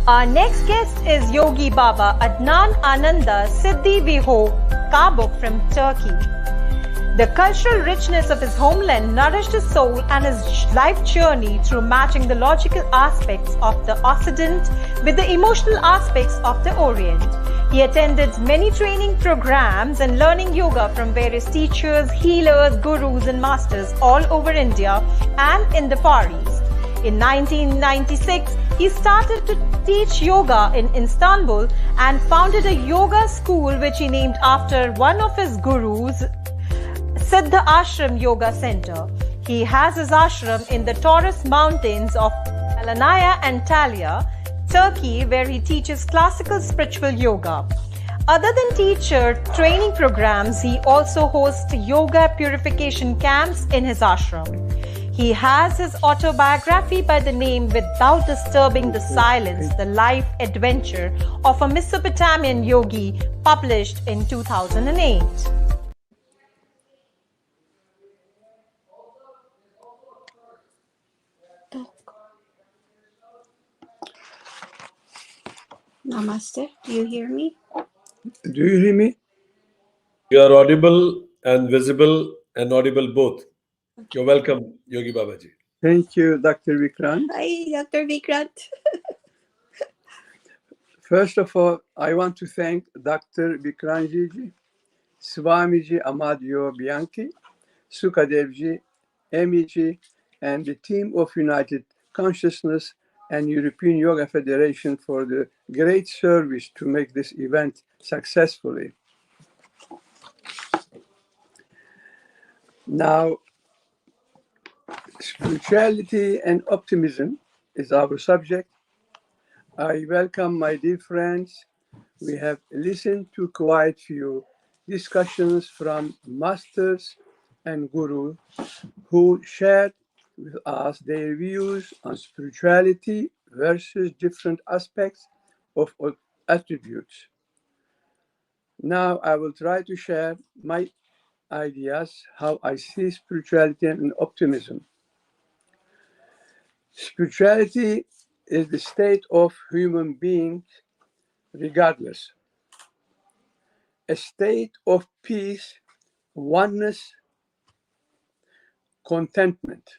Our next guest is Yogi Baba Adnan Ananda Siddhi Viho Kabuk from Turkey. The cultural richness of his homeland nourished his soul and his life journey through matching the logical aspects of the Occident with the emotional aspects of the Orient. He attended many training programs and learning yoga from various teachers, healers, gurus and masters all over India and in the Far East. In 1996, he started to teach yoga in Istanbul and founded a yoga school which he named after one of his gurus, Siddha Ashram Yoga Center. He has his ashram in the Taurus Mountains of Alanya and Antalya, Turkey, where he teaches classical spiritual yoga. Other than teacher training programs, he also hosts yoga purification camps in his ashram. He has his autobiography by the name Without Disturbing the Silence, The Life Adventure of a Mesopotamian Yogi, published in 2008. Namaste. Do you hear me? Do you hear me? You are audible and visible and audible both. You're welcome, Yogi Babaji. Thank you, Dr. Vikrant. Hi, Dr. Vikrant. First of all, I want to thank Dr. Vikrantji, Swamiji Amadio Bianchi, Sukadevji, Emiji, and the team of United Consciousness and European Yoga Federation for the great service to make this event successfully. Now, spirituality and optimism is our subject. I welcome my dear friends. We have listened to quite few discussions from masters and gurus who shared with us their views on spirituality versus different aspects of attributes. Now I will try to share my ideas, how I see spirituality and optimism. Spirituality is the state of human beings regardless. A state of peace, oneness, contentment.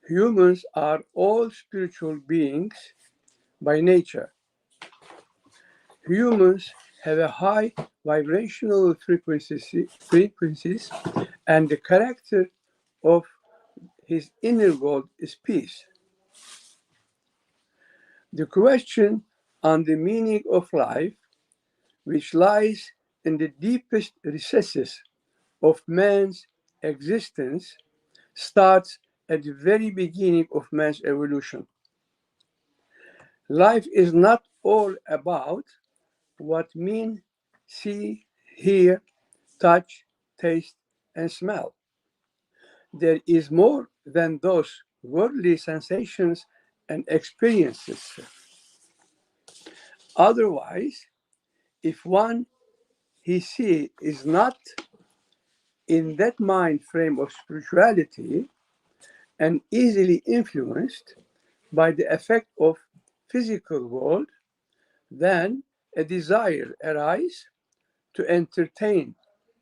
Humans are all spiritual beings by nature. Humans have a high vibrational frequencies, and the character of his inner world is peace. The question on the meaning of life, which lies in the deepest recesses of man's existence, starts at the very beginning of man's evolution. Life is not all about what men see, hear, touch, taste, and smell. There is more than those worldly sensations and experiences. Otherwise, if one he see is not in that mind frame of spirituality and easily influenced by the effect of physical world, then a desire arises to entertain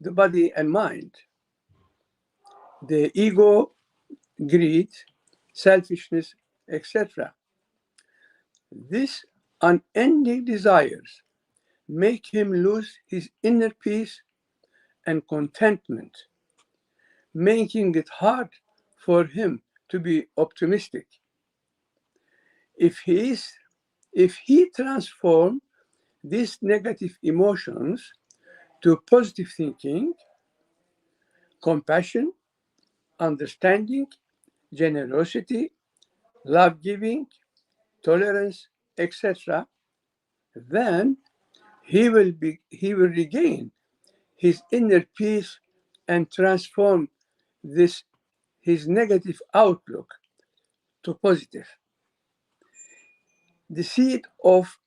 the body and mind. The ego, greed, selfishness, etc. These unending desires make him lose his inner peace and contentment, making it hard for him to be optimistic. If he transforms these negative emotions to positive thinking, compassion, understanding, generosity, love-giving, tolerance, etc., then he will regain his inner peace and transform his negative outlook to positive. The seed of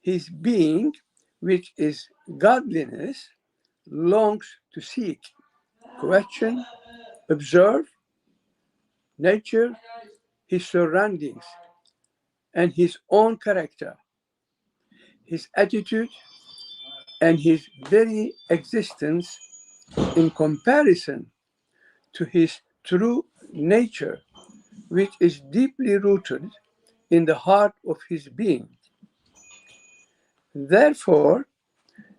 his being, which is godliness, longs to seek, question, observe nature, his surroundings, and his own character, his attitude, and his very existence in comparison to his true nature, which is deeply rooted in the heart of his being. Therefore,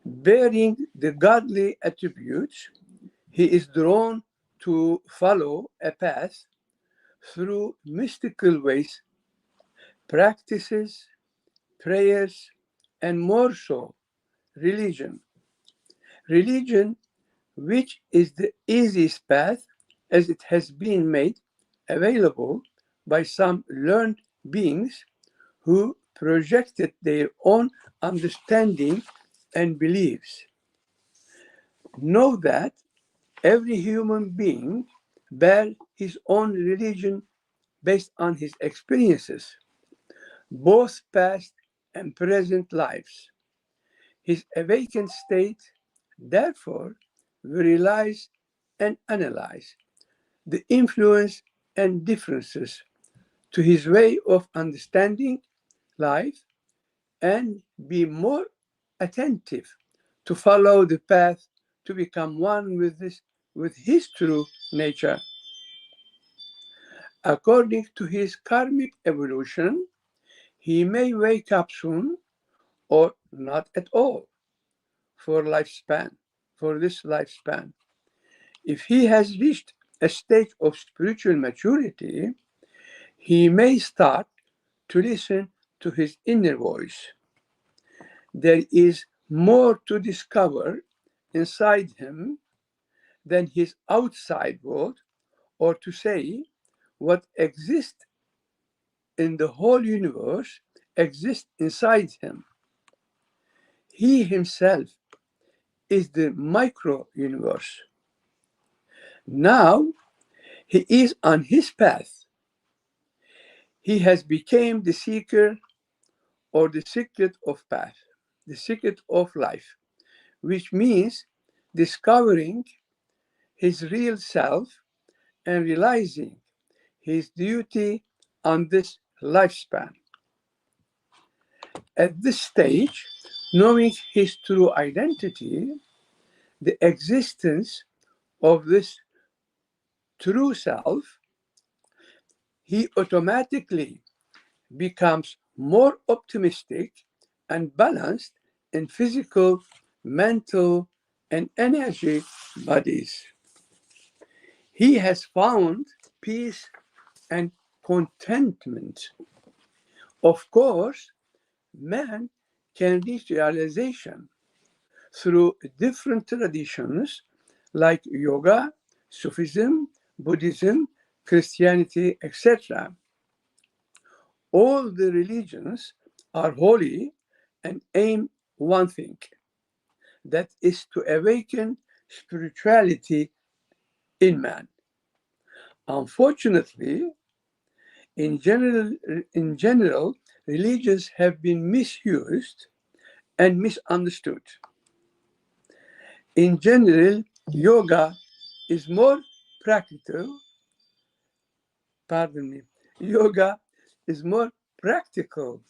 bearing the godly attributes, he is drawn to follow a path through mystical ways, practices, prayers, and more so, religion. Religion, which is the easiest path as it has been made available by some learned beings who projected their own understanding and beliefs. Know that every human being bears his own religion based on his experiences, both past and present lives. His awakened state, therefore, will realize and analyze the influence and differences to his way of understanding life and be more attentive to follow the path to become one with his true nature. According to his karmic evolution, he may wake up soon or not at all for this lifespan. If he has reached a stage of spiritual maturity, he may start to listen to his inner voice. There is more to discover inside him than his outside world, or to say, what exists in the whole universe exists inside him. He himself is the micro universe. Now he is on his path. He has become the seeker or the secret of path, the secret of life, which means discovering his real self and realizing his duty on this lifespan. At this stage, knowing his true identity, the existence of this true self, he automatically becomes more optimistic and balanced in physical, mental, and energy bodies. He has found peace and contentment. Of course, man can reach realization through different traditions like yoga, Sufism, Buddhism, Christianity, etc. All the religions are holy and aim one thing, that is to awaken spirituality in man. Unfortunately, in general, religions have been misused and misunderstood. In general, yoga is more practical. Yoga is more practical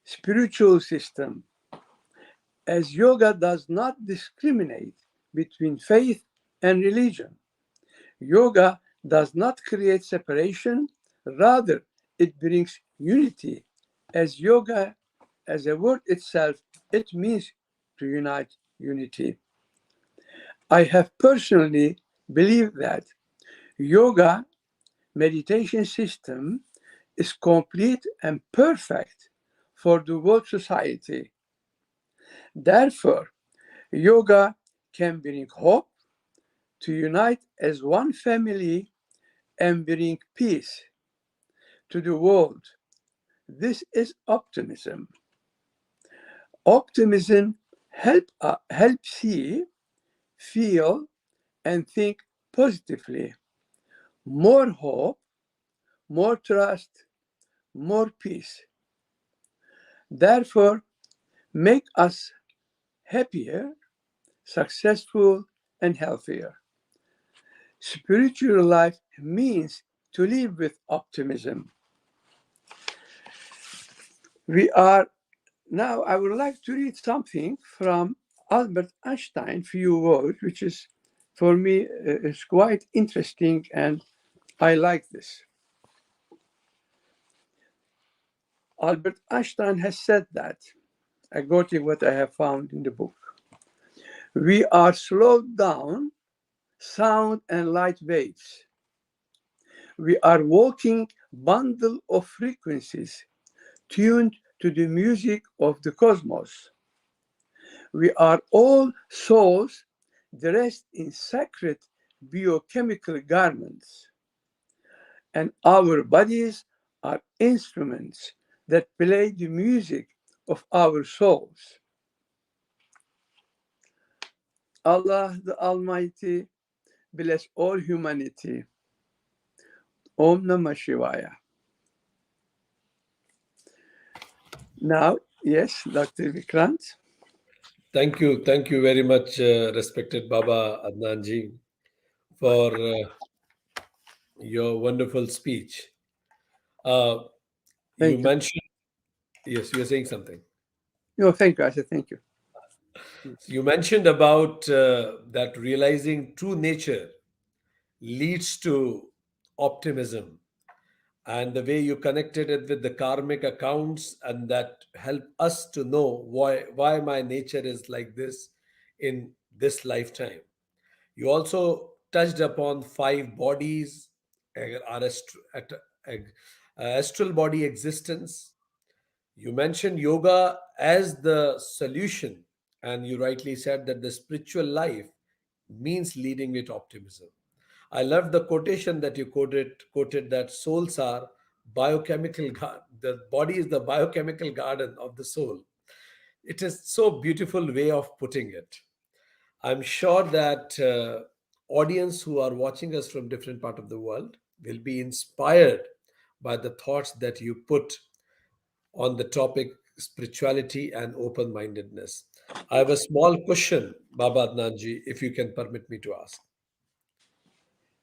spiritual system, as yoga does not discriminate between faith and religion. Yoga does not create separation, rather it brings unity. As yoga, as a word itself, it means to unite, unity. I have personally believed that yoga meditation system is complete and perfect for the world society. Therefore, yoga can bring hope to unite as one family and bring peace to the world. This is optimism. Optimism helps you feel and think positively. More hope, more trust, more peace. Therefore, make us happier, successful, and healthier. Spiritual life means to live with optimism. Now I would like to read something from Albert Einstein, few words, which is for me is quite interesting, and I like this. Albert Einstein has said that, according to what I have found in the book, we are slowed down sound and light waves. We are walking bundle of frequencies tuned to the music of the cosmos. We are all souls dressed in sacred biochemical garments, and our bodies are instruments that play the music of our souls. Allah the Almighty bless all humanity. Om Namah Shivaya. Now, yes, Dr. Vikrant. Thank you very much, respected Baba Adnan ji, for your wonderful speech. You mentioned, yes, you were saying something. No, thank you. I said thank you. You mentioned about that realizing true nature leads to optimism, and the way you connected it with the karmic accounts, and that help us to know why my nature is like this in this lifetime. You also touched upon 5 bodies, our astral body existence. You mentioned yoga as the solution, and you rightly said that the spiritual life means leading with optimism. I love the quotation that you quoted that souls are biochemical the body is the biochemical garden of the soul. It is so beautiful way of putting it. I'm sure that audience who are watching us from different part of the world will be inspired by the thoughts that you put on the topic spirituality and open-mindedness. I have a small question, Baba Adnanji, if you can permit me to ask.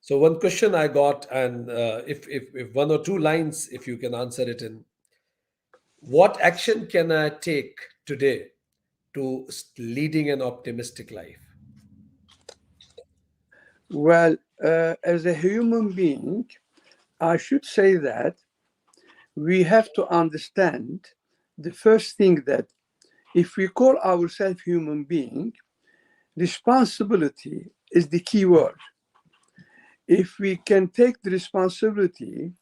So one question I got, and if 1 or 2 lines, if you can answer it in, what action can I take today to leading an optimistic life? Well, as a human being, I should say that we have to understand the first thing that if we call ourselves human being, responsibility is the key word. If we can take the responsibility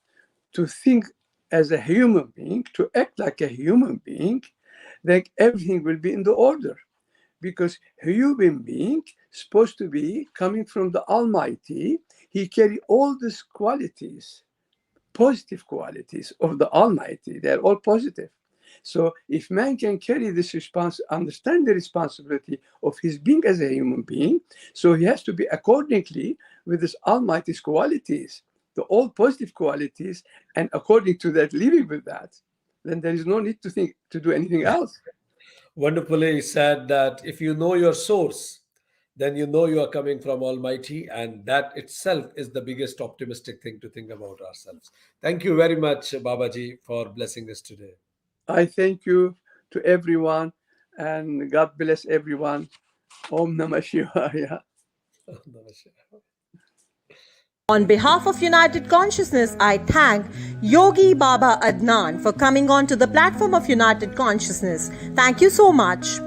to think as a human being, to act like a human being, then everything will be in the order. Because a human being is supposed to be coming from the Almighty. He carries all these qualities, positive qualities of the Almighty. They're all positive. So if man can carry this understand the responsibility of his being as a human being, so he has to be accordingly with his Almighty's qualities, the all positive qualities, and according to that, living with that, then there is no need to do anything else. Wonderfully said that if you know your source, then you know you are coming from Almighty, and that itself is the biggest optimistic thing to think about ourselves. Thank you very much, Babaji, for blessing us today. I thank you to everyone, and God bless everyone. Om Namah Shivaya. On behalf of United Consciousness, I thank Yogi Baba Adnan for coming on to the platform of United Consciousness. Thank you so much.